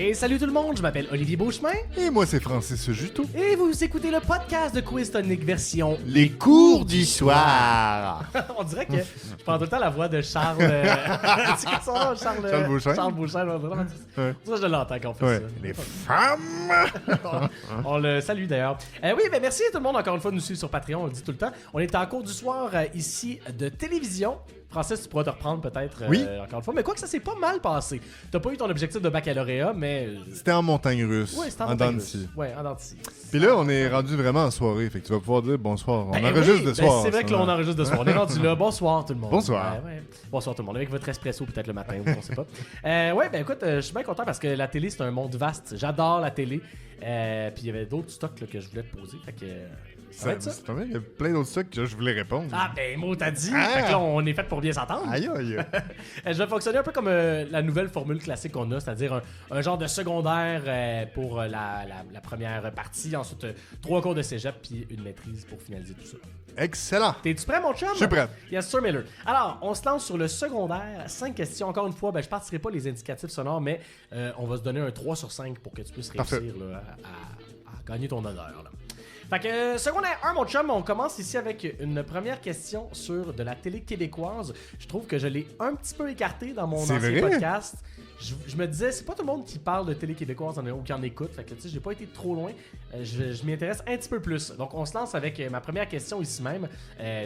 Et salut tout le monde, je m'appelle Olivier Beauchemin. Et moi, c'est Francis Juteau. Et vous écoutez le podcast de Quiz Tonic version Les cours du soir. On dirait que je prends tout le temps la voix de Charles... c'est quoi son nom? Charles Beauchamp. Charles Beauchamp. Ouais. Ça, je l'entends quand on fait Ouais. ça. Les femmes. On le salue d'ailleurs. Oui, ben merci tout le monde encore une fois de nous suivre sur Patreon, on le dit tout le temps. On est en cours du soir ici de télévision. Francis, tu pourras te reprendre peut-être encore une fois. Mais quoi que ça s'est pas mal passé. T'as pas eu ton objectif de baccalauréat, mais... C'était en montagne russe. Ouais, c'était en en montagne dents de russe. scie. Ouais, en dents de scie. Puis là, on est rendu vraiment en soirée. Fait que tu vas pouvoir dire bonsoir. On Ben enregistre oui, de soir. c'est vrai que là, on enregistre de soir. On est rendu là. Bonsoir tout le monde. Bonsoir. Ouais. Bonsoir tout le monde. Avec votre espresso peut-être le matin, on sait pas. Ouais, ben écoute, je suis bien content parce que la télé, c'est un monde vaste. J'adore la télé. Puis il y avait d'autres stocks là, que je voulais te poser. Fait que... ça va être ça? C'est pas vrai, il y a plein d'autres trucs que je voulais répondre. Ah ben mot t'as dit. Ah. Fait que là on est fait pour bien s'entendre. Aïe aïe. Je vais fonctionner un peu comme la nouvelle formule classique qu'on a, c'est-à-dire un genre de secondaire pour la première partie, ensuite 3 cours de cégep puis une maîtrise pour finaliser tout ça. Excellent. T'es-tu prêt mon chum? Je suis prêt. Yes sir Miller. Alors on se lance sur le secondaire, 5 questions. Encore une fois, ben, je partirai pas les indicatifs sonores, mais on va se donner un 3 sur 5 pour que tu puisses réussir là, à gagner ton honneur. Là. Fait que secondaire 1, mon chum, on commence ici avec une première question sur de la télé québécoise. Je trouve que je l'ai un petit peu écarté dans mon ancien vrai? podcast. Je me disais, c'est pas tout le monde qui parle de télé québécoise ou qui en écoute. Fait que tu sais, j'ai pas été trop loin. Je m'y intéresse un petit peu plus. Donc on se lance avec ma première question ici même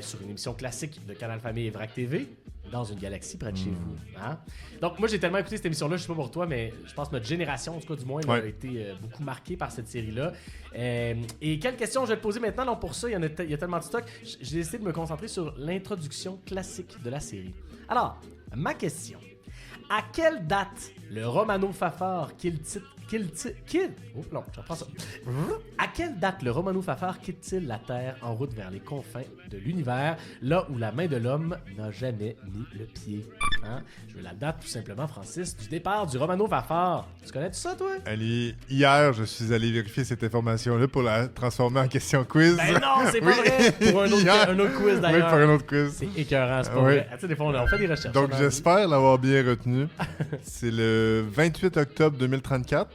sur une émission classique de Canal Famille et Vrac TV. Dans une galaxie près de chez vous. Hein? Donc, moi, j'ai tellement écouté cette émission-là, je sais pas pour toi, mais je pense que notre génération, en tout cas du moins, là, a été beaucoup marquée par cette série-là. Et quelle question je vais te poser maintenant? Donc, pour ça, il y a tellement de stock. J'ai décidé de me concentrer sur l'introduction classique de la série. Alors, ma question. À quelle date le Romano Fafard Oh non, je reprends ça. À quelle date le Romano Fafard quitte-t-il la Terre en route vers les confins de l'univers, là où la main de l'homme n'a jamais mis le pied? Hein? Je veux la date tout simplement, Francis, du départ du Romano Fafard. Tu connais tout ça, toi? Allez, hier, je suis allé vérifier cette information-là pour la transformer en question quiz. Ben non, c'est pas Oui. vrai! Pour un autre quiz, Oui, d'ailleurs. pour un autre quiz. C'est écœurant, c'est pas Oui. vrai. Ah, tu sais, des fois, on fait des recherches. Donc, dans la vie. j'espère l'avoir bien retenu. C'est le 28 octobre 2034.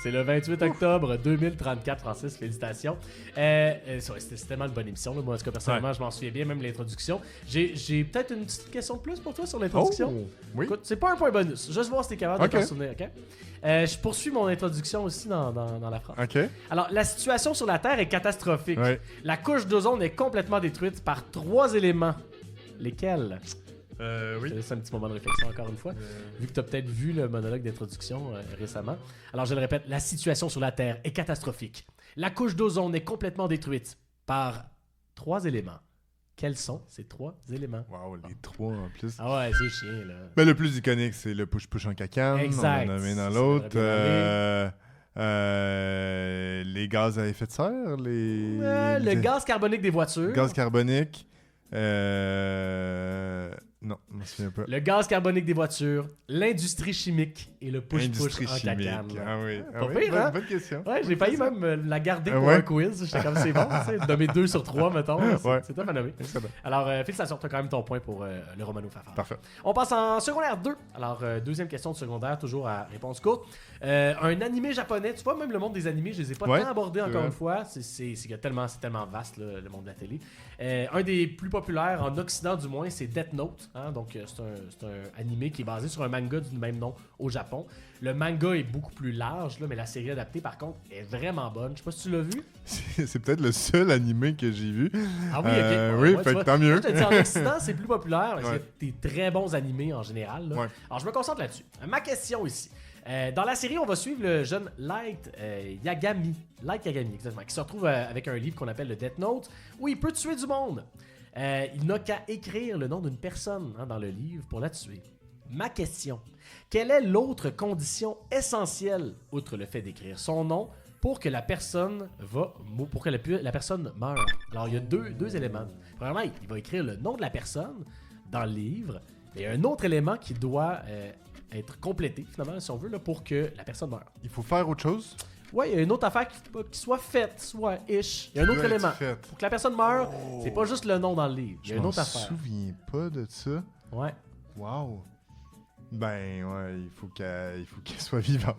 C'est le 28 octobre 2034, Francis, félicitations. C'est tellement une bonne émission, là. Moi, en tout cas, personnellement, je m'en souviens bien, même l'introduction. J'ai peut-être une petite question de plus pour toi sur l'introduction. Oh, oui. Écoute, c'est pas un point bonus, juste voir si t'es capable Ok. de t'en souvenir, ok? Je poursuis mon introduction aussi dans la phrase. OK. Alors, la situation sur la Terre est catastrophique. Ouais. La couche d'ozone est complètement détruite par 3 éléments. Lesquels? Je Oui. te laisse un petit moment de réflexion encore une fois, vu que tu as peut-être vu le monologue d'introduction récemment. Alors je le répète, la situation sur la Terre est catastrophique. La couche d'ozone est complètement détruite par 3 éléments. Quels sont ces 3 éléments? Wow, les 3 en plus. Ah ouais, c'est chiant là. Mais le plus iconique, c'est le push-push en cacane. Exact. On en a mis dans Ça l'autre. aurait Les gaz à effet de serre. Le gaz carbonique des voitures. Gaz carbonique. Non, je me souviens pas. Le gaz carbonique des voitures, l'industrie chimique et le push-push Industrie en chimique. cacane. là. Ah oui. Pas pire, bonne, hein? bonne question. Ouais, j'ai failli même la garder pour Ouais. un quiz. J'étais comme c'est bon, tu sais, nommer 2 sur 3, mettons. Ouais. C'est top à nommer. Excellent. Alors, félicitations, t'as quand même ton point pour le Romano Fafard. Parfait. On passe en secondaire 2. Alors, deuxième question de secondaire, toujours à réponse courte. Un animé japonais, tu vois, même le monde des animés, je les ai pas Ouais, tant abordés c'est encore vrai. une fois. C'est tellement vaste, là, le monde de la télé. Un des plus populaires en Occident, du moins, c'est Death Note. Hein? Donc, c'est un animé qui est basé sur un manga du même nom au Japon. Le manga est beaucoup plus large, là, mais la série adaptée, par contre, est vraiment bonne. Je sais pas si tu l'as vu. C'est peut-être le seul animé que j'ai vu. Ah oui, ok. Oui, Ouais, fait tu que vois, tant mieux. moi, je te dis, en Occident, c'est plus populaire. Parce Ouais. qu'il y a des très bons animés en général. Là. Ouais. Alors, je me concentre là-dessus. Ma question ici. Dans la série, on va suivre le jeune Light Yagami. Light Yagami, exactement. Qui se retrouve avec un livre qu'on appelle le Death Note, où il peut tuer du monde. Il n'a qu'à écrire le nom d'une personne dans le livre pour la tuer. Ma question. Quelle est l'autre condition essentielle, outre le fait d'écrire son nom, pour que la personne la personne meure? Alors, il y a deux éléments. Premièrement, il va écrire le nom de la personne dans le livre. Il y a un autre élément qui doit être complété, finalement, si on veut, là, pour que la personne meure. Il faut faire autre chose. Ouais, il y a une autre affaire qui soit faite, soit ish. Il y a un autre élément. Pour que la personne meure, c'est pas juste le nom dans le livre. Il y a une autre affaire. Je me souviens pas de ça. Ouais. Wow. Ben, ouais, il faut qu'elle soit vivante.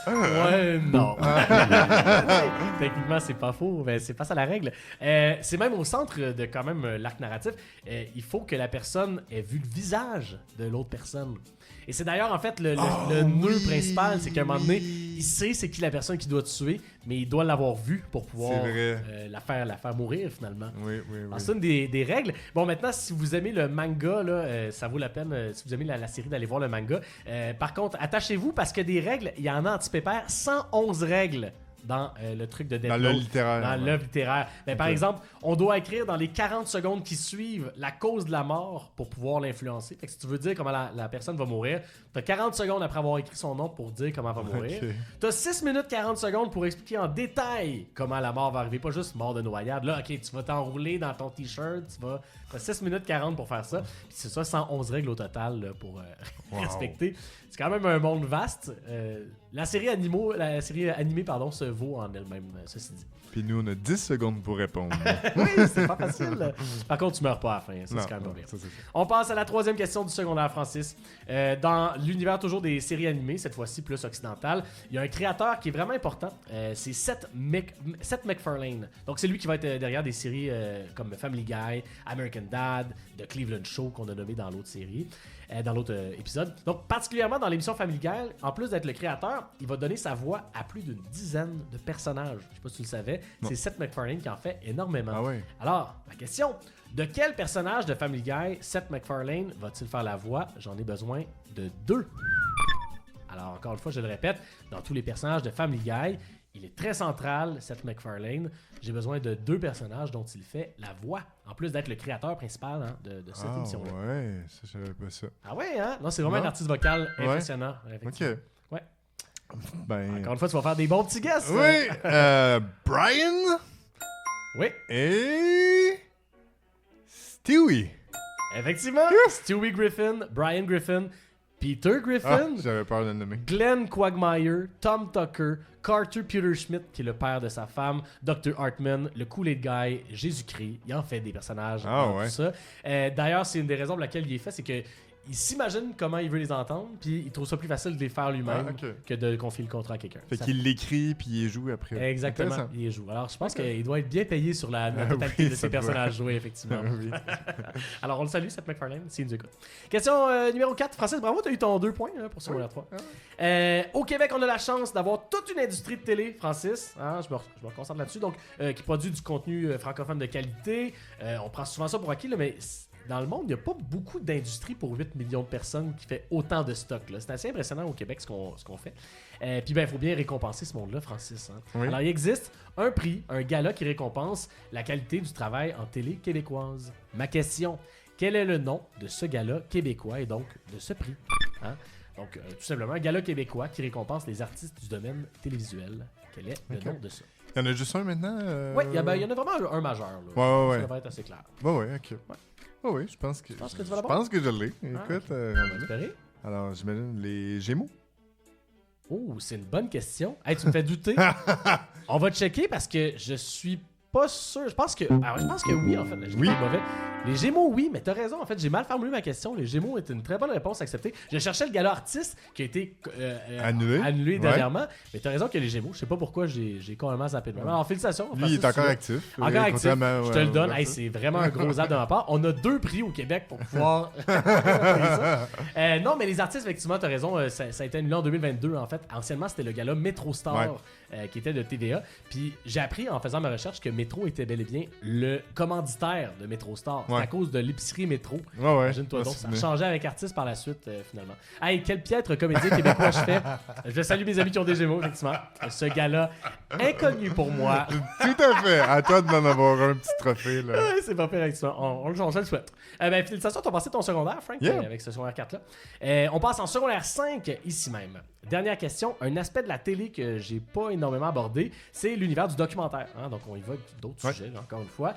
Ouais, non. Techniquement, c'est pas faux, mais c'est pas ça la règle. C'est même au centre de quand même l'arc narratif. Il faut que la personne ait vu le visage de l'autre personne. Et c'est d'ailleurs en fait le nœud principal, c'est qu'à un moment donné, il sait c'est qui la personne qu'il doit tuer, mais il doit l'avoir vue pour pouvoir la faire mourir finalement. Oui. Alors, c'est une des règles. Bon, maintenant, si vous aimez le manga, là, ça vaut la peine, si vous aimez la série, d'aller voir le manga. Par contre, attachez-vous parce que des règles, il y en a anti-pépère, 111 règles dans le truc de Death Note. Dans l'œuvre littéraire. Dans l'œuvre littéraire. Ben, par exemple, on doit écrire dans les 40 secondes qui suivent la cause de la mort pour pouvoir l'influencer. Fait que si tu veux dire comment la personne va mourir, tu as 40 secondes après avoir écrit son nom pour dire comment elle va mourir. Okay. Tu as 6 minutes 40 secondes pour expliquer en détail comment la mort va arriver. Pas juste mort de noyade. Là, ok, tu vas t'enrouler dans ton t-shirt. Tu as 6 minutes 40 pour faire ça. Puis c'est ça, 111 règles au total là, pour respecter. C'est quand même un monde vaste. La série animée se vaut en elle-même, ceci dit. Puis nous, on a 10 secondes pour répondre. Oui, c'est pas facile. Par contre, tu meurs pas à la fin. Ça, c'est quand même bien. Ça. On passe à la troisième question du secondaire, Francis. Dans l'univers toujours des séries animées, cette fois-ci plus occidentale, il y a un créateur qui est vraiment important. C'est Seth MacFarlane. Donc, c'est lui qui va être derrière des séries comme Family Guy, American Dad, The Cleveland Show qu'on a nommé dans l'autre série. Dans l'autre épisode. Donc, particulièrement dans l'émission Family Guy, en plus d'être le créateur, il va donner sa voix à plus d'une dizaine de personnages. Je sais pas si tu le savais. Non. C'est Seth MacFarlane qui en fait énormément. Ah ouais. Alors, ma question, de quel personnage de Family Guy Seth MacFarlane va-t-il faire la voix? J'en ai besoin de 2. Alors, encore une fois, je le répète, dans tous les personnages de Family Guy, il est très central, Seth MacFarlane. J'ai besoin de 2 personnages dont il fait la voix, en plus d'être le créateur principal de cette émission-là. Ouais, ça, je savais pas ça. Ah ouais, hein? Non, c'est vraiment un artiste vocal impressionnant. Ok. Ouais. Ben... Encore une fois, tu vas faire des bons petits guesses. Oui, Brian Oui. et Stewie. Effectivement, Stewie Griffin, Brian Griffin, Peter Griffin, J'avais peur de le nommer. Glenn Quagmire, Tom Tucker, Carter Peter Schmidt, qui est le père de sa femme, Dr. Hartman, le Kool-Aid Guy, Jésus-Christ. Il en fait des personnages dans tout ça. D'ailleurs, c'est une des raisons pour laquelle il est fait, c'est que il s'imagine comment il veut les entendre, puis il trouve ça plus facile de les faire lui-même que de confier le contrat à quelqu'un. Fait qu'il l'écrit puis il joue après. Exactement, il les joue. Alors, je pense qu'il doit être bien payé sur la totalité de ses personnages joués, effectivement. Oui. Alors, on le salue, Seth MacFarlane, s'il nous écoute. Question numéro 4. Francis, bravo, tu as eu ton 2 points pour ce la 3. Au Québec, on a la chance d'avoir toute une industrie de télé, Francis. Hein, je me concentre là-dessus. Donc, qui produit du contenu francophone de qualité. On prend souvent ça pour acquis, là, mais dans le monde, il n'y a pas beaucoup d'industrie pour 8 millions de personnes qui fait autant de stock. C'est assez impressionnant au Québec ce qu'on fait. Puis il faut bien récompenser ce monde-là, Francis. Hein. Oui. Alors, il existe un prix, un gala qui récompense la qualité du travail en télé québécoise. Ma question, quel est le nom de ce gala québécois et donc de ce prix? Hein? Donc, tout simplement, un gala québécois qui récompense les artistes du domaine télévisuel. Quel est le nom de ça? Il y en a juste un maintenant? Oui, il y en a vraiment un majeur. Là. Ouais. Ça va être assez clair. Ouais, ok. Oui, je pense que. Tu penses que tu vas l'avoir? Je pense que je l'ai. Écoute, On va espérer. alors, j'imagine les Gémeaux. Oh, c'est une bonne question. Hey, tu me fais douter. On va checker parce que je suis pas sûr. Je pense que oui, en fait. J'ai Oui. été mauvais. Les Gémeaux, oui, mais t'as raison. En fait, j'ai mal formulé ma question. Les Gémeaux est une très bonne réponse acceptée. Je cherchais le gala artiste qui a été annulé dernièrement. Mais t'as raison que les Gémeaux, je sais pas pourquoi j'ai complètement zappé de même. Alors, félicitations. Lui, il est encore actif. Encore actif. Contrairement Je te le donne. au Hey, reste. c'est vraiment un gros app de ma part. On a 2 prix au Québec pour pouvoir. Non, mais les artistes, effectivement, t'as raison. Ça a été annulé en 2022. En fait, anciennement, c'était le gala Métro Star qui était de TVA. Puis j'ai appris en faisant ma recherche que Métro était bel et bien le commanditaire de Métro Star. C'est à cause de l'épicerie Métro. Ouais. Imagine-toi donc. Ça a changé avec artiste par la suite, finalement. Hey, quel piètre comédien québécois je fais. Je salue mes amis qui ont des Gémeaux, effectivement. Ce gala inconnu pour moi. Tout à fait. À toi d'en avoir un petit trophée, là. Ouais, c'est pas pire avec ça. On le souhaite. Félicitations, t'as passé ton secondaire, Frank, avec ce secondaire 4-là. On passe en secondaire 5, ici même. Dernière question. Un aspect de la télé que j'ai pas énormément abordé, c'est l'univers du documentaire. Hein? Donc, on évoque d'autres sujets, là, encore une fois,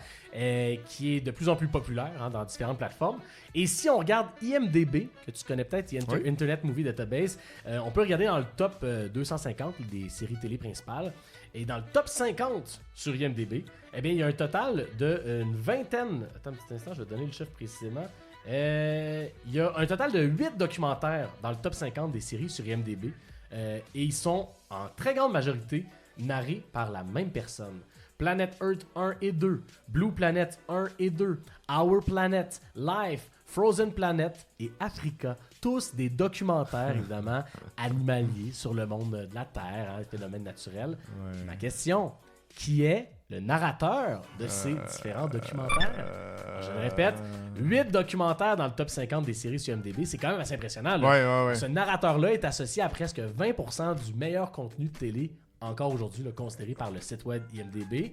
qui est de plus en plus populaire dans différentes plateformes. Et si on regarde IMDb, que tu connais peut-être, Internet Movie Database, on peut regarder dans le top 250 des séries télé principales. Et dans le top 50 sur IMDb, eh bien, il y a un total de une vingtaine. Attends un petit instant, je vais te donner le chiffre précisément. Il y a un total de 8 documentaires dans le top 50 des séries sur IMDb. Et ils sont en très grande majorité narrés par la même personne. Planet Earth 1 et 2, Blue Planet 1 et 2, Our Planet, Life, Frozen Planet et Africa. Tous des documentaires, évidemment, animaliers sur le monde de la Terre, les phénomènes naturels. Ouais. Ma question, qui est le narrateur de ces différents documentaires? Je le répète, 8 documentaires dans le top 50 des séries sur IMDb, c'est quand même assez impressionnant. Là. Ouais. Ce narrateur-là est associé à presque 20% du meilleur contenu de télé encore aujourd'hui, considéré par le site web IMDb,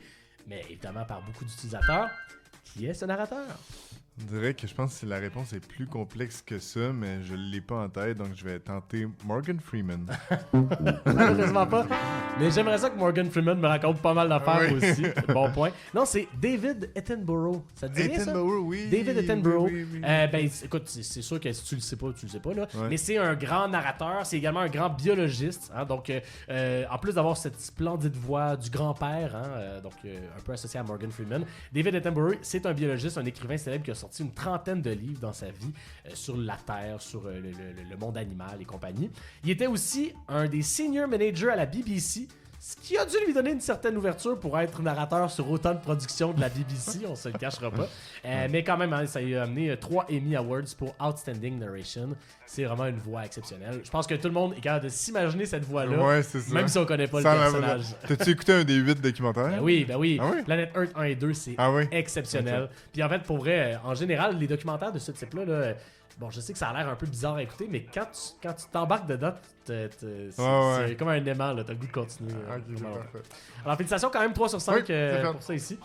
mais évidemment par beaucoup d'utilisateurs. Qui est ce narrateur? On dirait que je pense que la réponse est plus complexe que ça, mais je l'ai pas en tête, donc je vais tenter Morgan Freeman. Malheureusement pas. Mais j'aimerais ça que Morgan Freeman me raconte pas mal d'affaires Oui. aussi. Bon point. Non, c'est David Attenborough. Ça te dit rien, ça? Attenborough, oui. David Attenborough. Oui. Écoute, c'est sûr que si tu le sais pas, tu le sais pas. Là. Ouais. Mais c'est un grand narrateur. C'est également un grand biologiste. Hein, donc, en plus d'avoir cette splendide voix du grand-père, un peu associé à Morgan Freeman, David Attenborough, c'est un biologiste, un écrivain célèbre qui a sorti une trentaine de livres dans sa vie sur la Terre, sur le monde animal et compagnie. Il était aussi un des senior managers à la BBC, ce qui a dû lui donner une certaine ouverture pour être narrateur sur autant de productions de la BBC, on se le cachera pas. Mais quand même, hein, ça lui a amené 3 Emmy Awards pour Outstanding Narration. C'est vraiment une voix exceptionnelle. Je pense que tout le monde est capable de s'imaginer cette voix-là, Ouais, c'est ça. même si on connaît pas Sans le la- personnage. T'as-tu écouté un des 8 documentaires? Ben oui. Ah oui? Planet Earth 1 et 2, c'est Ah oui? exceptionnel. Ok. Puis en fait, pour vrai, en général, les documentaires de ce type-là, bon, je sais que ça a l'air un peu bizarre à écouter, mais quand tu t'embarques dedans, c'est comme un aimant, là, t'as le goût de continuer. Ok, c'est vraiment. parfait. Alors, félicitations quand même, 3 sur 5 Oui, c'est fait. pour ça ici.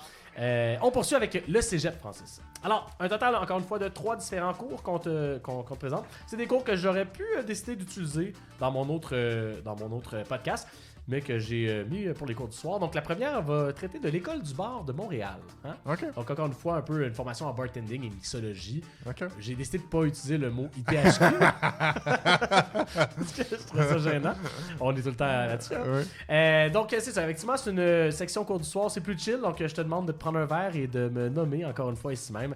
On poursuit avec le cégep, Francis. Alors, un total, encore une fois, de 3 différents cours qu'on te présente. C'est des cours que j'aurais pu décider d'utiliser dans mon autre podcast, mais que j'ai mis pour les cours du soir. Donc, la première va traiter de l'école du bar de Montréal. Hein? Ok. Donc, encore une fois, un peu une formation en bartending et mixologie. Ok. J'ai décidé de ne pas utiliser le mot IPHQ. Parce que je trouve ça gênant. On est tout le temps là-dessus. Hein? Ouais. Donc, c'est ça. Effectivement, c'est une section cours du soir. C'est plus chill. Donc, je te demande de prendre un verre et de me nommer, encore une fois ici même,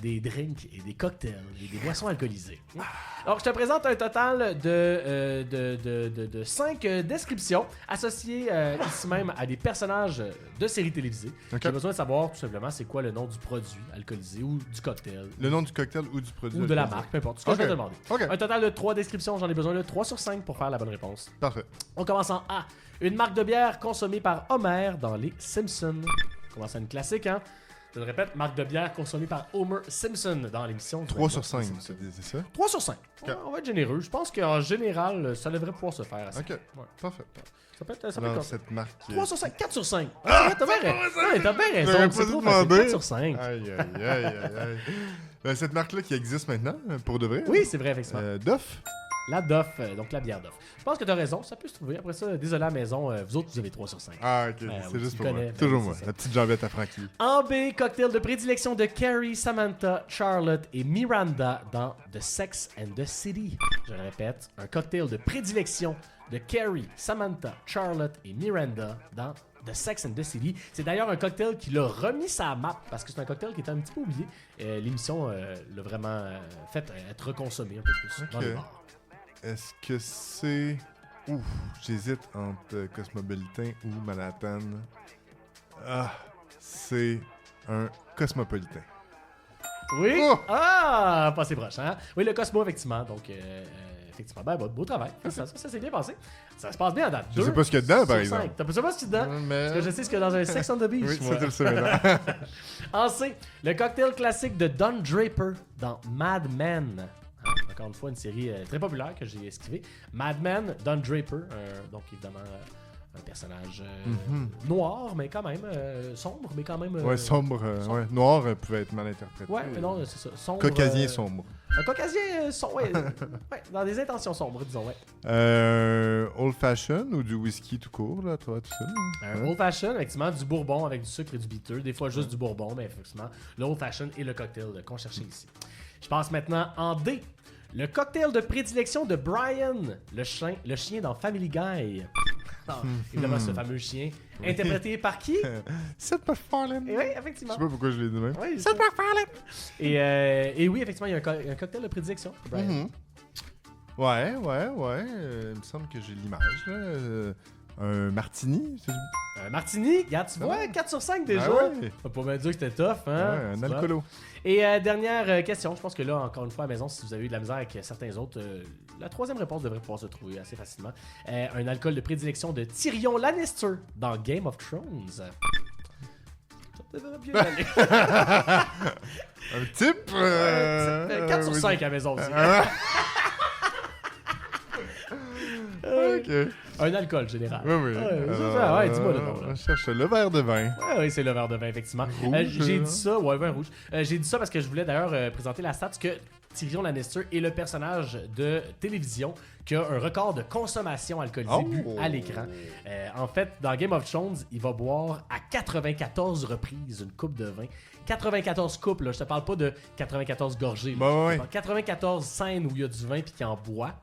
des drinks et des cocktails et des boissons alcoolisées. Donc, je te présente un total de 5 descriptions associées ici même à des personnages de séries télévisées. Ok. J'ai besoin de savoir tout simplement c'est quoi le nom du produit alcoolisé ou du cocktail. Le nom du cocktail ou du produit? Ou de la marque, peu importe. Ce que je vais te demander. Ok. Un total de 3 descriptions, j'en ai besoin de 3 sur 5 pour faire la bonne réponse. Parfait. On commence en A. Une marque de bière consommée par Homer dans les Simpsons. On commence à une classique, hein? Je le répète, marque de bière consommée par Homer Simpson dans l'émission. 3 sur 5, c'est ça? 3 sur 5. Ok. On va être généreux. Je pense qu'en général, ça devrait pouvoir se faire. Assez. Ok. Parfait. Ça peut être Alors, comme cette marque... 3 sur 5, 4 sur 5. Ah, t'as bien raison. T'as bien raison. J'aurais C'est pas trop dû facile. demander. 4 sur 5. Aïe. Cette marque-là qui existe maintenant, pour de vrai? Oui, c'est vrai, effectivement. Duff? La Duff, donc la bière Duff. Je pense que t'as raison, ça peut se trouver. Après ça, désolé à la maison, vous autres, vous avez 3 sur 5. Ah, ok. oui, C'est juste tu pour connais, moi. ben Toujours oui, moi. c'est ça. La petite jambette à Frankie. En B, cocktail de prédilection de Carrie, Samantha, Charlotte et Miranda dans The Sex and the City. Je le répète, un cocktail de prédilection de Carrie, Samantha, Charlotte et Miranda dans The Sex and the City. C'est d'ailleurs un cocktail qui l'a remis sa map parce que c'est un cocktail qui était un petit peu oublié. L'émission l'a vraiment fait être reconsommé un peu plus dans les bars. Est-ce que c'est... Ouf, j'hésite entre Cosmopolitain ou Manhattan. Ah, c'est un Cosmopolitain. Oui? Oh! Ah! Passé proche, hein? Oui, le Cosmo, effectivement. Donc, effectivement, ben, beau travail. Ça s'est bien passé. Ça se passe bien à date. Je sais pas ce qu'il y a dedans, par sur exemple. 5. T'as pas ce qu'il y a dedans? Mais... Parce que je sais ce qu'il y a dans un Sex on the Beach. Oui, moi. ça, tu le sais maintenant. En C, le cocktail classique de Don Draper dans Mad Men. Encore une fois, une série très populaire que j'ai esquivée. Mad Men, Don Draper, donc évidemment un personnage noir, mais quand même sombre, mais quand même... Ouais, sombre. Ouais. Noir pouvait être mal interprété. Ouais, mais non, c'est ça. Sombre, Caucasien sombre. Un caucasien sombre, ouais, dans des intentions sombres, disons, ouais. Old Fashion ou du whisky tout court, là, toi, tout ça? Un old fashion, effectivement, du bourbon avec du sucre et du bitter. Des fois, juste du bourbon, mais effectivement, le old fashion et le cocktail qu'on cherchait ici. Je passe maintenant en D. Le cocktail de prédilection de Brian, le chien dans Family Guy. Alors, évidemment, ce fameux chien. Interprété par qui? Seth MacFarlane. Oui, effectivement. Je sais pas pourquoi je l'ai dit même. Oui, Seth MacFarlane. Et oui, effectivement, il y a un cocktail de prédilection. Brian. Mhm. Ouais. Il me semble que j'ai l'image, là. Un martini. Un martini, regarde, tu vois, 4 sur 5 déjà. Ah ouais. On peut pas me dire que c'était tough, hein? Ouais, un Tu vois. alcoolo. Et dernière question, je pense que là, encore une fois, à la maison, si vous avez eu de la misère avec certains autres, la troisième réponse devrait pouvoir se trouver assez facilement. Un alcool de prédilection de Tyrion Lannister dans Game of Thrones. Ça devrait bien aller. Un type. 4 sur 5 à la maison aussi. Ok. Un alcool général. Oui. Ouais, dis-moi le nom. Là. On cherche le verre de vin. Oui, c'est le verre de vin, effectivement. Rouge, j'ai dit ça, ouais, vin rouge. J'ai dit ça parce que je voulais d'ailleurs présenter la stat que Tyrion Lannister est le personnage de télévision qui a un record de consommation alcoolisée bu à l'écran. En fait, dans Game of Thrones, il va boire à 94 reprises une coupe de vin. 94 coupes, là, je te parle pas de 94 gorgées. Là, je te parle 94 scènes où il y a du vin puis qu'il en boit.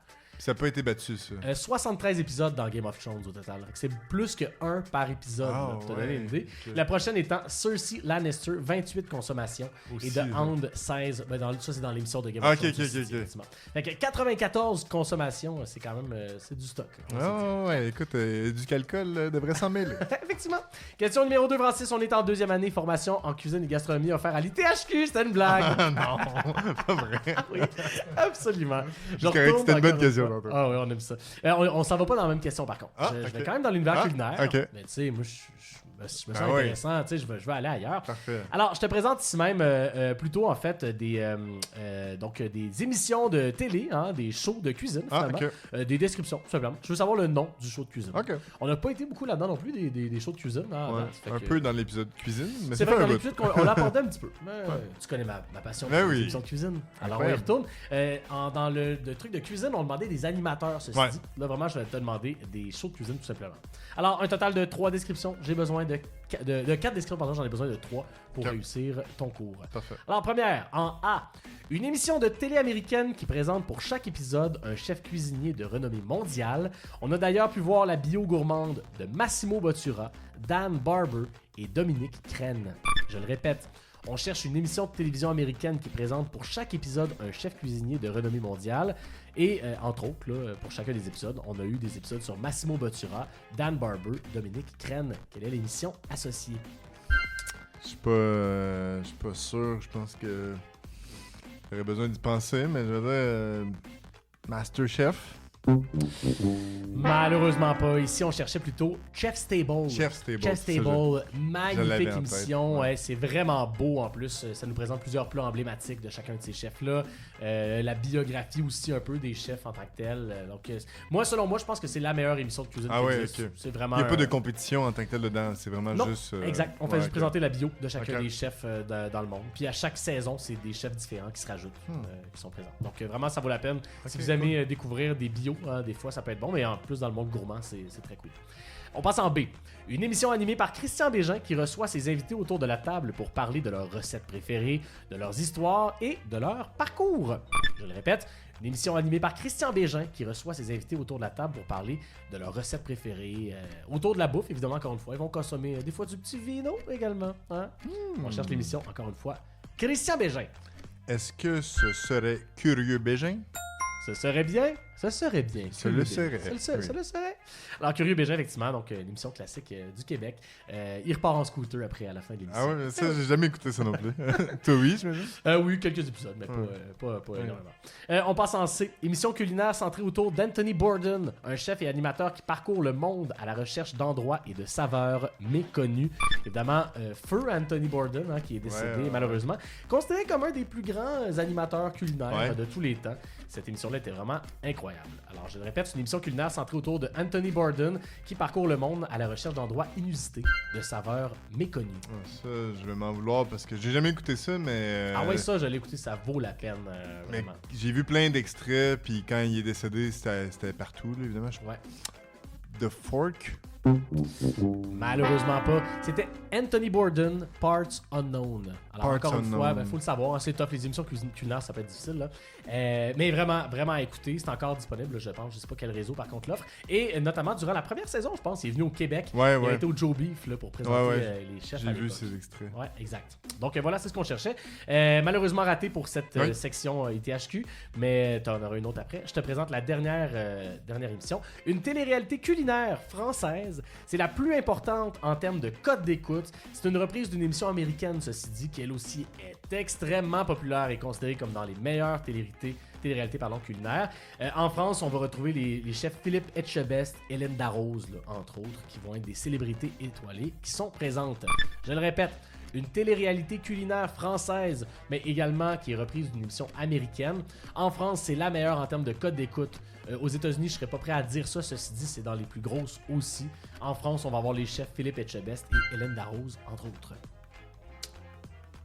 Ça n'a pas été battu, ça. 73 épisodes dans Game of Thrones au total. C'est plus que un par épisode, là, pour te donner une idée. Okay. La prochaine étant Cersei Lannister, 28 consommations. Aussi, et The Hound, 16. Ça, c'est dans l'émission de Game of Thrones. Ok. Fait que 94 consommations, c'est quand même c'est du stock. Écoute, du calcul devrait s'en mêler. Effectivement. Question numéro 2, Francis. On est en deuxième année. Formation en cuisine et gastronomie offerte à l'ITHQ. C'était une blague. Non, pas vrai. Oui, absolument. C'était une bonne question. Ah oui, on aime ça. On s'en va pas dans la même question par contre. Je vais quand même dans l'univers culinaire. Mais tu sais, moi je me sens intéressant, tu sais, je veux aller ailleurs. Parfait. Alors, je te présente ici même plutôt en fait des émissions de télé, hein, des shows de cuisine finalement, des descriptions tout simplement. Je veux savoir le nom du show de cuisine. On n'a pas été beaucoup là-dedans non plus des shows de cuisine. Hein, un peu dans l'épisode cuisine, mais c'est vrai que dans l'épisode on l'apportait un petit peu. Tu connais ma passion pour les émissions de cuisine. Alors on y retourne. Dans le truc de cuisine, on demandait des animateurs, ceci dit. Là vraiment, je vais te demander des shows de cuisine tout simplement. Alors, un total de 3 descriptions. J'ai besoin de 4 descriptions, pardon, j'en ai besoin de 3 pour réussir ton cours. Parfait. Alors, première, en A, une émission de télé américaine qui présente pour chaque épisode un chef cuisinier de renommée mondiale. On a d'ailleurs pu voir la bio gourmande de Massimo Bottura, Dan Barber et Dominique Crène. Je le répète, on cherche une émission de télévision américaine qui présente pour chaque épisode un chef cuisinier de renommée mondiale. Et entre autres, là, pour chacun des épisodes, on a eu des épisodes sur Massimo Bottura, Dan Barber, Dominique Crène. Quelle est l'émission associée? Je suis pas sûr. Je pense que j'aurais besoin d'y penser, mais je vais dire Masterchef. Malheureusement pas. Ici, on cherchait plutôt Chef's Table. Chef's Table, magnifique émission. Ouais, c'est vraiment beau en plus. Ça nous présente plusieurs plats emblématiques de chacun de ces chefs-là. La biographie aussi un peu des chefs en tant que tels. Donc, selon moi, je pense que c'est la meilleure émission de cuisine. C'est vraiment. Il n'y a pas de compétition en tant que tel dedans. C'est vraiment juste. Exact. On fait juste présenter la bio de chacun des chefs dans le monde. Puis à chaque saison, c'est des chefs différents qui se rajoutent, qui sont présents. Donc, vraiment, ça vaut la peine. Si vous aimez découvrir des bios, des fois ça peut être bon, mais en plus dans le monde gourmand, c'est très cool. On passe en B. Une émission animée par Christian Bégin qui reçoit ses invités autour de la table pour parler de leurs recettes préférées, de leurs histoires et de leur parcours. Je le répète, une émission animée par Christian Bégin qui reçoit ses invités autour de la table pour parler de leurs recettes préférées, autour de la bouffe, évidemment, encore une fois. Ils vont consommer des fois du petit vino également. Hein? On cherche l'émission, encore une fois. Christian Bégin. Est-ce que ce serait Curieux Bégin? Ce serait bien. Ce serait bien. Ce le serait. Ça le serait. Alors, Curieux Bégin, effectivement, donc une émission classique du Québec. Il repart en scooter après, à la fin de l'émission. Ah ouais, mais ça, j'ai jamais écouté ça non plus. Toi, oui, j'imagine? Oui, quelques épisodes, mais pas énormément. On passe en C. Émission culinaire centrée autour d'Anthony Bourdain, un chef et animateur qui parcourt le monde à la recherche d'endroits et de saveurs méconnus. Évidemment, feu Anthony Bourdain, hein, qui est décédé malheureusement, considéré comme un des plus grands animateurs culinaires de tous les temps. Cette émission-là était vraiment incroyable. Alors, je le répète, c'est une émission culinaire centrée autour de Anthony Bourdain qui parcourt le monde à la recherche d'endroits inusités, de saveurs méconnues. Ça, je vais m'en vouloir parce que j'ai jamais écouté ça, mais... Ah ouais, ça, je l'ai écouté, ça vaut la peine, vraiment. J'ai vu plein d'extraits, puis quand il est décédé, c'était partout, là, évidemment. The Fork. Malheureusement pas. C'était Anthony Bourdain, Parts Unknown. Alors Parts encore une fois, Unknown. faut le savoir, c'est tough, les émissions culinaires, ça peut être difficile. Là. Mais vraiment, vraiment à écouter. C'est encore disponible, là, je pense. Je sais pas quel réseau par contre l'offre. Et notamment durant la première saison, je pense, il est venu au Québec. Ouais, Il a ouais. été au Joe Beef là, pour présenter Ouais. les chefs. J'ai à vu l'époque. ces extraits. Ouais, exact. Donc voilà, c'est ce qu'on cherchait. Malheureusement raté pour cette Oui. section ITHQ, mais tu en auras une autre après. Je te présente la dernière émission. Une télé-réalité culinaire française. C'est la plus importante en termes de code d'écoute. C'est une reprise d'une émission américaine, ceci dit, qui elle aussi est extrêmement populaire et considérée comme dans les meilleures télé-réalités culinaires. En France, on va retrouver les chefs Philippe Etchebest, Hélène Darroze, là, entre autres, qui vont être des célébrités étoilées qui sont présentes. Je le répète, une télé-réalité culinaire française, mais également qui est reprise d'une émission américaine. En France, c'est la meilleure en termes de code d'écoute. Aux États-Unis, je serais pas prêt à dire ça. Ceci dit, c'est dans les plus grosses aussi. En France, on va avoir les chefs Philippe Etchebest et Hélène Darroze, entre autres.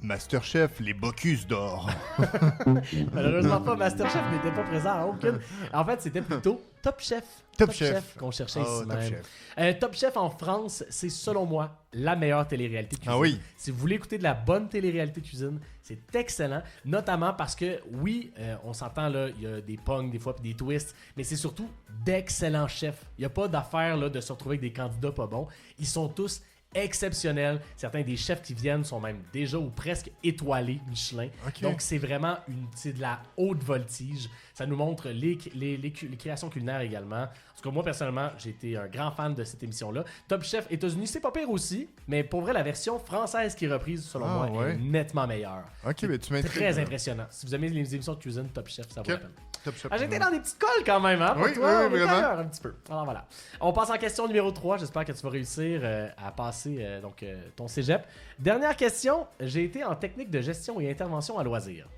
Masterchef, les Bocuse d'or. Malheureusement pas, Masterchef n'était pas présent à aucune. En fait, c'était plutôt Top Chef. Top Chef. Qu'on cherchait Oh, ici Top même. Chef. Top Chef en France, c'est selon moi la meilleure télé-réalité cuisine. Ah oui. Si vous voulez écouter de la bonne télé-réalité cuisine, c'est excellent. Notamment parce que, oui, on s'entend là, il y a des pongs des fois puis des twists, mais c'est surtout d'excellents chefs. Il n'y a pas d'affaire là, de se retrouver avec des candidats pas bons. Ils sont tous exceptionnels. Certains des chefs qui viennent sont même déjà ou presque étoilés Michelin. Ok. Donc c'est vraiment c'est de la haute voltige. Ça nous montre les créations culinaires également. En tout cas, moi personnellement, j'ai été un grand fan de cette émission-là. Top Chef États-Unis, c'est pas pire aussi, mais pour vrai, la version française qui est reprise, selon Ah, moi, ouais. est nettement meilleure. Ok, mais tu m'intrigues. Très là. impressionnant. Si vous aimez les émissions de cuisine, Top Chef, ça vaut la Ok. peine. Top Chef. Ah, j'étais dans des petites colles quand même, hein? Pour Oui, toi, oui, on est vraiment. ailleurs un petit peu. Alors voilà. On passe en question numéro 3. J'espère que tu vas réussir à passer ton cégep. Dernière question. J'ai été en technique de gestion et intervention à loisirs.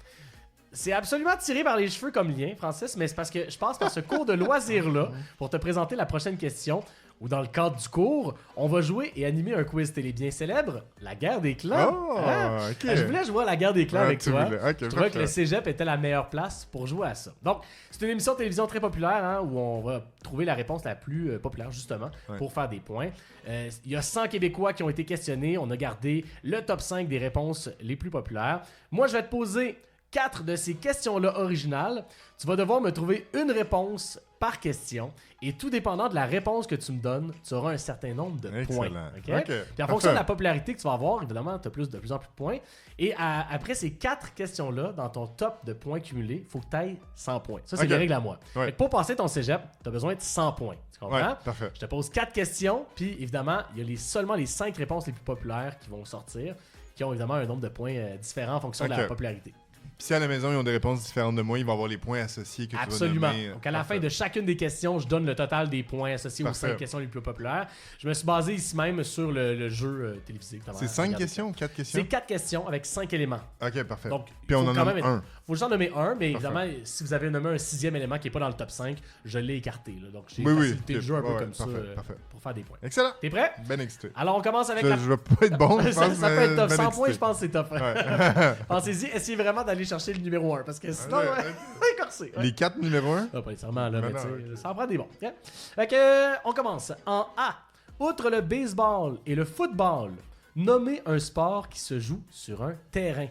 C'est absolument tiré par les cheveux comme lien, Francis, mais c'est parce que je passe par ce cours de loisirs-là pour te présenter la prochaine question. Où dans le cadre du cours, on va jouer et animer un quiz télé bien célèbre, la guerre des clans. Oh, Hein? ok. Je voulais jouer à la guerre des clans Ouais, avec tu toi. voulais. Ok, Je trouvais que parfait. le cégep était la meilleure place pour jouer à ça. Donc, c'est une émission de télévision très populaire hein, où on va trouver la réponse la plus populaire, justement, Ouais. pour faire des points. Il y a 100 Québécois qui ont été questionnés. On a gardé le top 5 des réponses les plus populaires. Moi, je vais te poser 4 de ces questions-là originales. Tu vas devoir me trouver une réponse par question. Et tout dépendant de la réponse que tu me donnes, tu auras un certain nombre de points. Excellent. OK? Ok, Puis en parfait. fonction de la popularité que tu vas avoir, évidemment, tu as de plus en plus de points. Et après ces 4 questions-là, dans ton top de points cumulés, il faut que tu ailles 100 points. Ça, c'est Ok. les règles à moi. Ouais. Fait que pour passer ton cégep, tu as besoin de 100 points. Tu comprends? Ouais, parfait. Je te pose 4 questions, puis évidemment, il y a seulement les 5 réponses les plus populaires qui vont sortir, qui ont évidemment un nombre de points différent en fonction de la Ok. popularité. Puis si à la maison, ils ont des réponses différentes de moi, ils vont avoir les points associés que Absolument. tu vas nommer. Donc à la fin Parfait. de chacune des questions, je donne le total des points associés aux Parfait. 5 questions les plus populaires. Je me suis basé ici même sur le jeu télévisé. C'est 5 questions ou 4 questions? C'est 4 questions avec 5 éléments. Ok, parfait. Donc, Puis on faut en quand nomme même un. faut juste en nommer un, mais Parfait. évidemment, si vous avez nommé un 6e élément qui n'est pas dans le top 5, je l'ai écarté. Là. Donc j'ai Oui, oui. facilité le jeu un peu Ouais, comme ça parfait, parfait. pour faire des points. Excellent. T'es prêt? Ben excité. Alors on commence avec Je vais pas être bon, je ça, pense. ça peut mais être top. ben 100 points, excité. je pense que c'est top. Ouais. Pensez-y, essayez vraiment d'aller chercher le numéro 1 parce que sinon, Ouais, ouais, corsé. Ouais. Les 4 numéro 1? Ah, pas nécessairement, là, Ben mais non, tu sais, ça en prend des bons. Ok? Fait que, on commence. En A, outre le baseball et le football, nommez un sport qui se joue sur un terrain.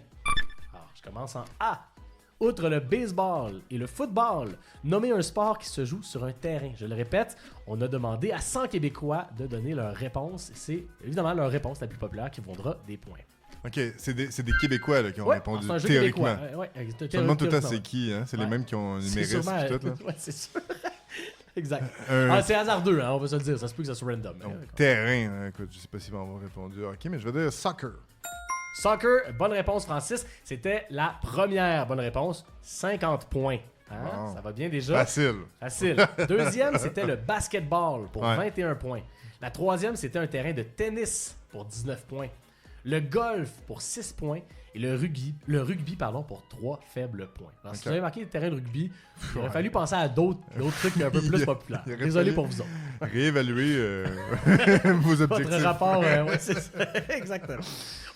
Alors, je commence en A. Outre le baseball et le football, nommez un sport qui se joue sur un terrain. Je le répète, on a demandé à 100 Québécois de donner leur réponse. C'est évidemment leur réponse la plus populaire qui vaudra des points. Ok, c'est des Québécois là, qui ont Ouais, répondu c'est un jeu théoriquement. québécois. Ouais, Je me demande tout à théoriquement, c'est qui, hein? C'est les Ouais. mêmes qui ont C'est numéré sûrement... tout, là. ouais, c'est sûr. Exact. Un Ah, c'est hasardeux, hein, on va se le dire. Ça se peut que ça soit random. donc, hein. terrain, hein, écoute, je sais pas s'ils vont avoir répondu. Ok, mais je vais dire soccer. Soccer, bonne réponse, Francis. C'était la première bonne réponse. 50 points. Hein? Wow. Ça va bien déjà. Facile. Facile. Deuxième, c'était le basketball pour Ouais. 21 points. La troisième, c'était un terrain de tennis pour 19 points. Le golf pour 6 points. Et le rugby pour 3 faibles points. Alors, si Ok. vous avez marqué le terrain de rugby, il aurait Ouais. fallu penser à d'autres trucs un peu plus Il- populaires. il aurait Désolé fallu- pour vous autres. Réévaluer vos Votre objectifs. rapport, ouais, c'est ça. Exactement.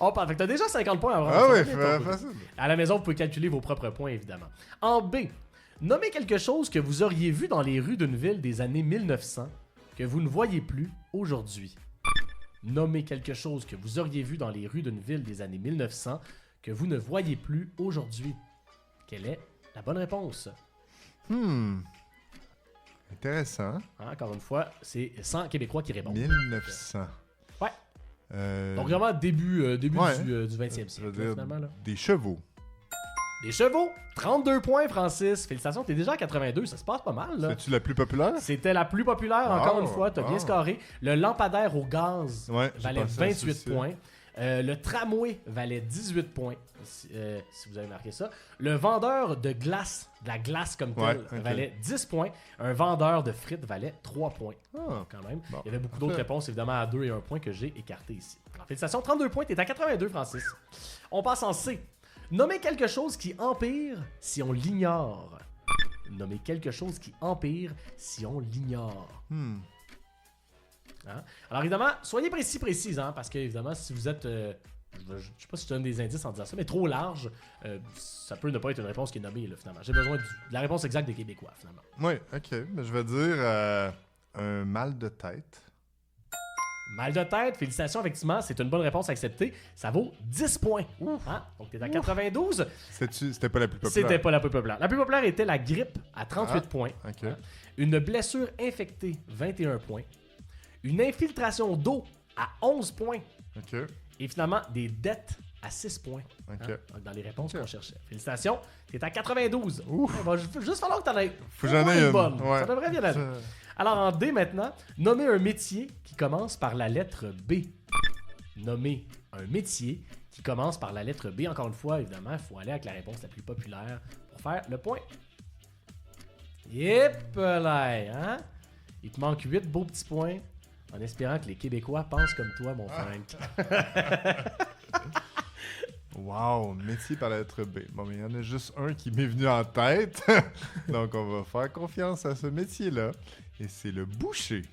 On parle. Fait que t'as déjà 50 points à avoir. Ah Ça ouais, va bien, ton coup. facile. À la maison, vous pouvez calculer vos propres points, évidemment. En B, nommez quelque chose que vous auriez vu dans les rues d'une ville des années 1900 que vous ne voyez plus aujourd'hui. Nommez quelque chose que vous auriez vu dans les rues d'une ville des années 1900 que vous ne voyez plus aujourd'hui. Quelle est la bonne réponse? Intéressant. Encore une fois, c'est 100 Québécois qui répondent. 1900. Ouais. Euh, Donc vraiment début ouais. du 20e siècle, Je veux dire, finalement. Là. des chevaux. Des chevaux, 32 points, Francis. Félicitations, t'es déjà à 82, ça se passe pas mal. là. C'est-tu la plus populaire? C'était la plus populaire, encore une fois, t'as bien scoré. Le lampadaire au gaz Ouais, j'ai valait pensé à ça 28 aussi. points. Le tramway valait 18 points, si vous avez marqué ça. Le vendeur de glace, de la glace comme tel, Ouais, ok. valait 10 points. Un vendeur de frites valait 3 points. Ah. Quand même. Bon, Il y avait beaucoup parfait. d'autres réponses, évidemment, à 2 et 1 point que j'ai écarté ici. Alors, félicitations, 32 points, t'es à 82, Francis. On passe en C. Nommez quelque chose qui empire si on l'ignore. Nommez quelque chose qui empire si on l'ignore. Hein? Alors évidemment, soyez précis, hein, parce que évidemment, si vous êtes, je sais pas si je te donne des indices en disant ça, mais trop large, ça peut ne pas être une réponse qui est nommée, là, finalement. J'ai besoin de la réponse exacte des Québécois, finalement. Oui, ok. Mais je vais dire un mal de tête. Mal de tête, félicitations, effectivement, c'est une bonne réponse acceptée. Ça vaut 10 points. Hein? Donc t'es à 92. C'était pas la plus populaire. C'était pas la plus populaire. La plus populaire était la grippe à 38 points. Ok. Hein? Une blessure infectée, 21 points. Une infiltration d'eau à 11 points. Ok. Et finalement, des dettes à 6 points. Ok. Hein? Donc, dans les réponses qu'on cherchait. Félicitations, t'es à 92. Ouf. Il va juste falloir que t'en aies Faut que j'en ai une. bonne. Ouais. Ça devrait bien aller. Alors en D maintenant, nommez un métier qui commence par la lettre B. Nommez un métier qui commence par la lettre B. Encore une fois, évidemment, il faut aller avec la réponse la plus populaire pour faire le point. Yep là, hein? Il te manque 8 beaux petits points en espérant que les Québécois pensent comme toi, mon Frank. Wow, métier par la lettre B. Bon, mais il y en a juste un qui m'est venu en tête. Donc, on va faire confiance à ce métier-là. Et c'est le boucher.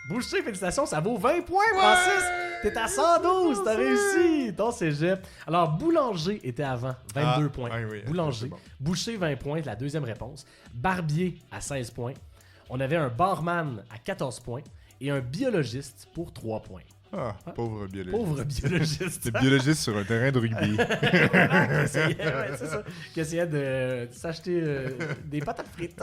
Boucher, félicitations, ça vaut 20 points, Francis! T'es à 112, t'as réussi! Ton cégep. Alors, boulanger était avant, 22 points. Oui, Boulanger. c'est bon. Boucher, 20 points, la deuxième réponse. Barbier, à 16 points. On avait un barman à 14 points. Et un biologiste pour 3 points. Ah, pauvre biologiste. Pauvre biologiste. C'est biologiste sur un terrain de rugby. C'est ça. Qui essayait de s'acheter des patates frites.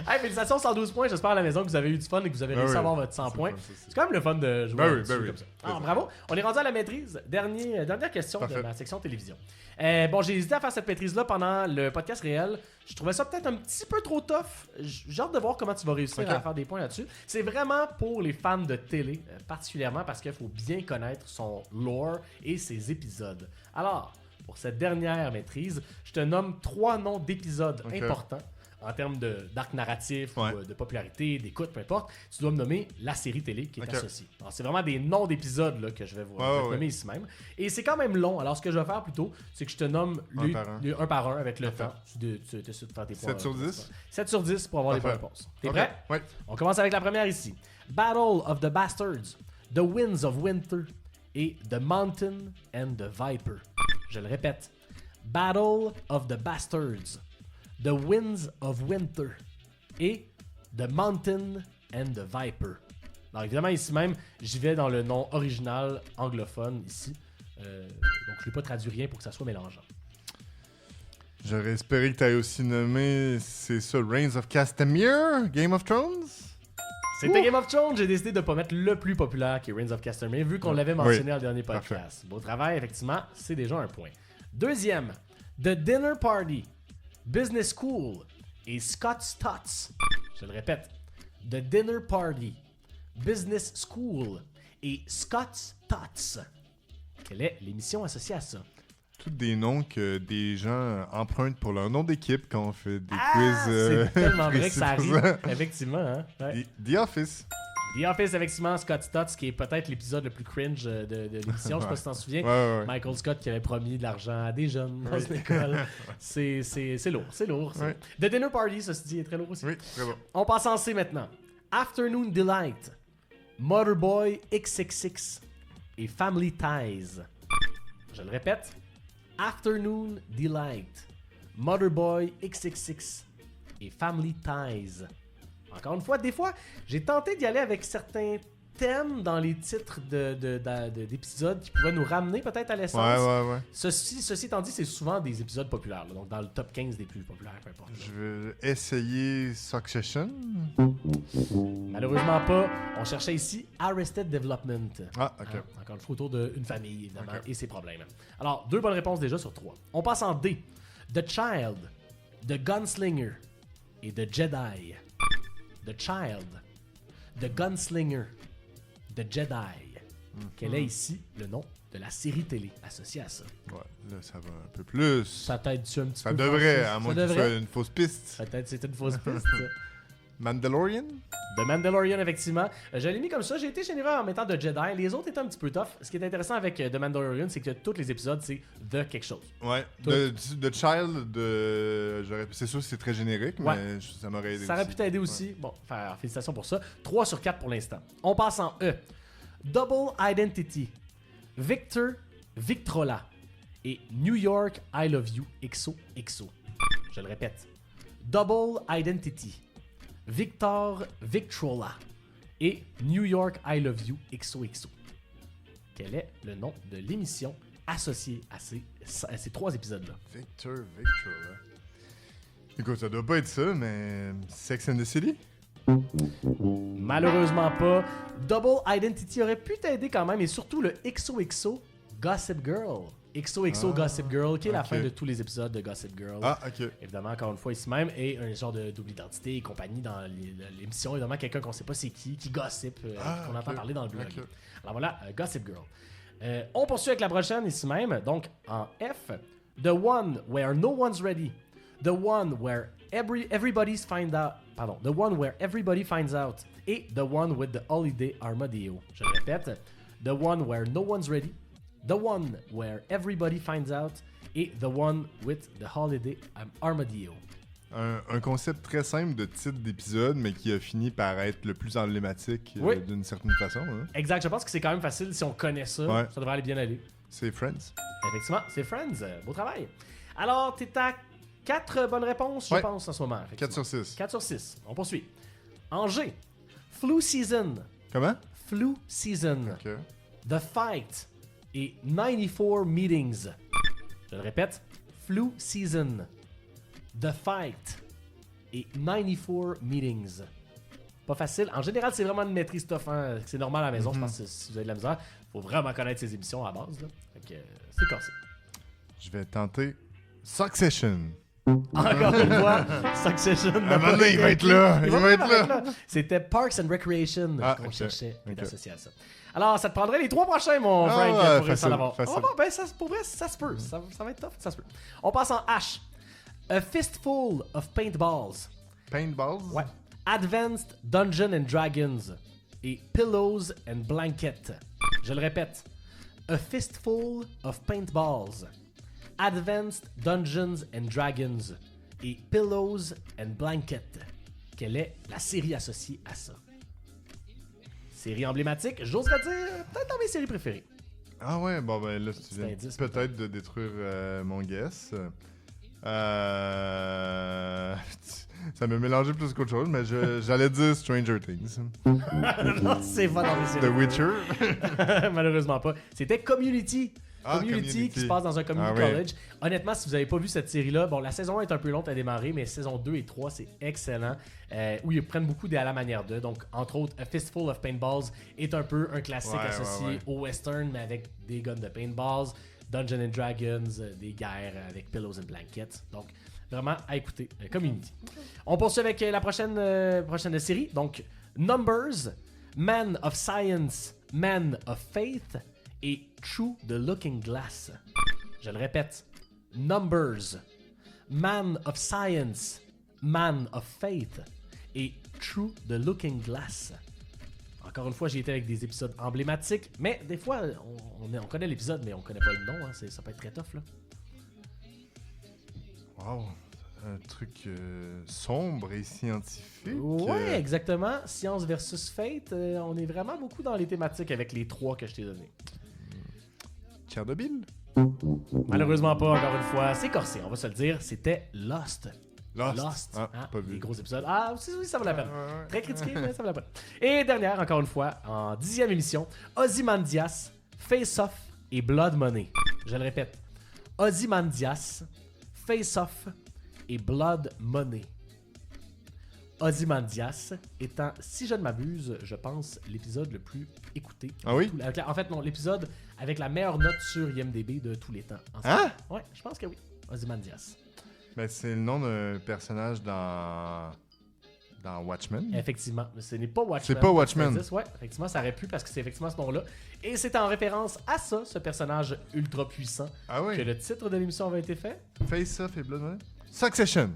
Hey, félicitations, 112 points. J'espère à la maison que vous avez eu du fun et que vous avez réussi à avoir votre 100 points. C'est quand même le fun de jouer là-dessus comme ça. Alors, bravo. On est rendu à la maîtrise. Dernière question de ma section télévision. Bon, j'ai hésité à faire cette maîtrise-là pendant le podcast réel. Je trouvais ça peut-être un petit peu trop tough. J'ai hâte de voir comment tu vas réussir à faire des points là-dessus. C'est vraiment pour les fans de télé, particulièrement parce qu'il faut bien connaître son lore et ses épisodes. Alors, pour cette dernière maîtrise, je te nomme 3 noms d'épisodes importants en termes d'arc narratif, ou de popularité, d'écoute, peu importe. Tu dois me nommer la série télé qui est associée. Alors, c'est vraiment des noms d'épisodes là, que je vais vous nommer ici même. Et c'est quand même long. Alors, ce que je vais faire plutôt, c'est que je te nomme un par un avec le temps. Tu essaies de faire tes points. 7 sur 10? 7 sur 10 pour avoir les bonnes réponses. T'es prêt? Oui. On commence avec la première ici. Battle of the Bastards, The Winds of Winter et The Mountain and the Viper. Je le répète. Battle of the Bastards, The Winds of Winter et The Mountain and the Viper. Alors évidemment, ici même, j'y vais dans le nom original anglophone ici. Donc je ne vais pas traduire rien pour que ça soit mélangeant. J'aurais espéré que tu aies aussi nommé, c'est ça, Reigns of Castamere, Game of Thrones? C'était Game of Thrones, j'ai décidé de ne pas mettre le plus populaire qui est Reigns of Castamere, vu qu'on l'avait mentionné dans le dernier podcast. Parfait. Beau travail, effectivement, c'est déjà un point. Deuxième, The Dinner Party, Business School et Scott's Tots. Je le répète, The Dinner Party, Business School et Scott's Tots. Quelle est l'émission associée à ça? Tous des noms que des gens empruntent pour leur nom d'équipe quand on fait des quiz. C'est tellement vrai que précis ça pour arrive, effectivement. Hein? Ouais. The Office. The Office, effectivement, Scott Stotts, qui est peut-être l'épisode le plus cringe de l'émission, je sais pas si tu t'en souviens. Ouais. Michael Scott qui avait promis de l'argent à des jeunes dans une école. C'est lourd, c'est lourd. Ouais. The Dinner Party, ça se dit, est très lourd aussi. Oui, très bon. On passe en C maintenant. Afternoon Delight, Motorboy XXX et Family Ties. Je le répète. Afternoon Delight, Motorboy XXX et Family Ties. Encore une fois, des fois, j'ai tenté d'y aller avec certains thèmes dans les titres d'épisodes qui pourraient nous ramener peut-être à l'essence. Ouais. Ceci étant dit, c'est souvent des épisodes populaires, là, donc dans le top 15 des plus populaires, peu importe. Je vais essayer Succession. Malheureusement pas. On cherchait ici Arrested Development. Ah, ok. Encore une fois, autour d'une famille, évidemment, Ok. et ses problèmes. Alors, 2 bonnes réponses déjà sur 3. On passe en D. The Child, The Gunslinger et The Jedi. The Child, The Gunslinger, The Jedi. Quel est ici le nom de la série télé associée à ça? Ouais, là, ça va un peu plus. Ça t'aide-tu un petit Ça peu? devrait, Francis? à Ça moins que ce devrait? soit une fausse piste. Peut-être c'est une fausse piste. Mandalorian? The Mandalorian, effectivement. Je l'ai mis comme ça. J'ai été généreux en mettant The Jedi. Les autres étaient un petit peu tough. Ce qui est intéressant avec The Mandalorian, c'est que tous les épisodes, c'est The quelque chose. Ouais. Tout. The Child, c'est sûr que c'est très générique, Ouais. mais ça m'aurait aidé Ça aurait aussi. pu t'aider aussi. Bon, félicitations pour ça. 3 sur 4 pour l'instant. On passe en E. Double Identity. Victor Victrola. Et New York I Love You XOXO. Je le répète. Double Identity. Victor Victrola. Et New York I Love You XOXO. Quel est le nom de l'émission associée à ces 3 épisodes-là? Victor, là. Écoute, ça doit pas être ça, mais Sex and the City? Malheureusement pas. Double Identity aurait pu t'aider quand même, et surtout le XOXO Gossip Girl. XOXO Gossip Girl, qui est la ok. fin de tous les épisodes de Gossip Girl. Ah, ok. Évidemment, encore une fois, ici même, et un genre double identité et compagnie dans l'émission. Évidemment, quelqu'un qu'on sait pas c'est qui gossip, qu'on entend ok. parler dans le blog. Ok. Alors voilà, Gossip Girl. On poursuit avec la prochaine ici même. Donc, en F, The One Where No One's Ready. The One Where Everybody's Find Out. Pardon. The One Where Everybody Finds Out. Et The One with the Holiday Armadillo. Je le répète. The One Where No One's Ready. The One Where Everybody Finds Out. Et The One with the Holiday Armadillo. Un concept très simple de titre d'épisode, mais qui a fini par être le plus emblématique Oui. d'une certaine façon. Hein. Exact. Je pense que c'est quand même facile si on connaît ça. Ouais. Ça devrait aller bien aller. C'est Friends. Effectivement, c'est Friends. Beau travail. Alors, t'es à 4 bonnes réponses, je Ouais. pense, en ce moment. 4 sur 6. 4 sur 6. On poursuit. En G, Flu Season. Comment? Flu Season. Ok. The Fight et 94 Meetings. Je le répète. Flu Season. The Fight et 94 Meetings. Pas facile. En général, c'est vraiment une maîtrise tough. Hein. C'est normal à la maison. Je pense que si vous avez de la misère, faut vraiment connaître ces émissions à la base. Là. Fait que, c'est corsé. Je vais tenter Succession. Encore une fois, Succession. À un moment donné, il va être là. Il va être là. C'était Parks and Recreation qu'on ok, cherchait qui est ok. associé à ça. Alors, ça te prendrait les 3 prochains, mon Ah Frank, ouais, pour réussir à facile, l'avoir. facile. Oh, bon, ben, pour vrai, ça se peut. Ça va être tough, ça se peut. On passe en H. A Fistful of Paintballs. Paintballs? Ouais. Advanced Dungeons and Dragons. Et Pillows and Blankets. Je le répète. A Fistful of Paintballs. Advanced Dungeons and Dragons. Et Pillows and Blankets. Quelle est la série associée à ça? Série emblématique, j'oserais dire, peut-être dans mes séries préférées. Ah ouais, bon ben là, tu viens indice, peut-être de détruire mon guess. Ça m'a mélangé plus qu'autre chose, mais j'allais dire Stranger Things. Non, c'est pas dans mes séries. The Witcher. Malheureusement pas. C'était Community. Ah, Community qui se passe dans un community Ah oui. college. Honnêtement, si vous n'avez pas vu cette série-là, bon, la saison 1 est un peu longue à démarrer, mais saison 2 et 3, c'est excellent. Où ils prennent beaucoup à la manière d'eux. Donc, entre autres, A Fistful of Paintballs est un peu un classique Ouais, associé ouais. au western, mais avec des guns de paintballs. Dungeons and Dragons, des guerres avec Pillows and Blankets. Donc, vraiment à écouter. Community. On poursuit avec la prochaine série. Donc, Numbers, Man of Science, Man of Faith et Through the Looking Glass. Je le répète. Numbers, Man of Science, Man of Faith et Through the Looking Glass. Encore une fois, j'ai été avec des épisodes emblématiques, mais des fois, on connaît l'épisode, mais on connaît pas le nom. Hein, ça peut être très tough, là. Wow. Un truc sombre et scientifique. Ouais, exactement. Science versus Fate, on est vraiment beaucoup dans les thématiques avec les 3 que je t'ai donnés. Tchernobyl? Malheureusement pas, encore une fois. C'est corsé, on va se le dire. C'était Lost. Lost. Ah, pas vu. Les gros épisodes. Ah, oui, ça vaut la peine. Ouais. Très critiqué, mais ça vaut la peine. Et dernière, encore une fois, en 10e émission, Ozymandias, Face Off et Blood Money. Je le répète. Ozymandias, Face Off et Blood Money. Ozymandias étant, si je ne m'abuse, je pense, l'épisode le plus écouté. Ah oui? En fait, non, l'épisode avec la meilleure note sur IMDb de tous les temps. Hein? Ouais, je pense que oui. Ozymandias. Ben, c'est le nom d'un personnage dans Watchmen. Effectivement, mais ce n'est pas Watchmen. C'est pas Watchmen. Ouais, effectivement, ça aurait pu parce que c'est effectivement ce nom-là. Et c'est en référence à ça, ce personnage ultra puissant, Ah oui? que le titre de l'émission avait été fait. Face Off et Blood Money? Succession.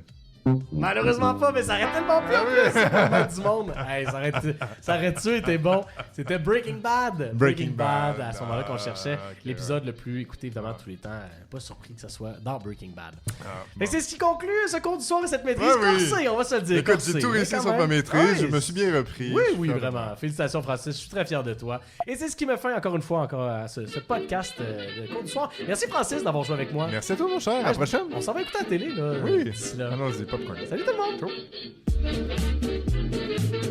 Malheureusement pas, mais ça aurait tellement pu en plus pour mettre du monde. Hey, ça aurait-tu été bon? C'était Breaking Bad. Breaking Bad. À ce moment-là qu'on cherchait ok, l'épisode le plus écouté évidemment de tous les temps. Pas surpris que ça soit dans Breaking Bad. Bon. C'est ce qui conclut ce cours du soir et cette maîtrise oui. corsée, on va se le dire. Écoute, j'ai tout réussi sur ma maîtrise, je me suis bien repris. Oui, Je suis fier de vraiment. moi. Félicitations, Francis. Je suis très fier de toi. Et c'est ce qui me fait encore une fois à ce podcast de cours du soir. Merci, Francis, d'avoir joué avec moi. Merci à toi, mon cher. À la prochaine. On s'en va écouter à la télé, là. Oui. d'ici là. Allons-y, popcorn. Salut tout le monde. Ciao.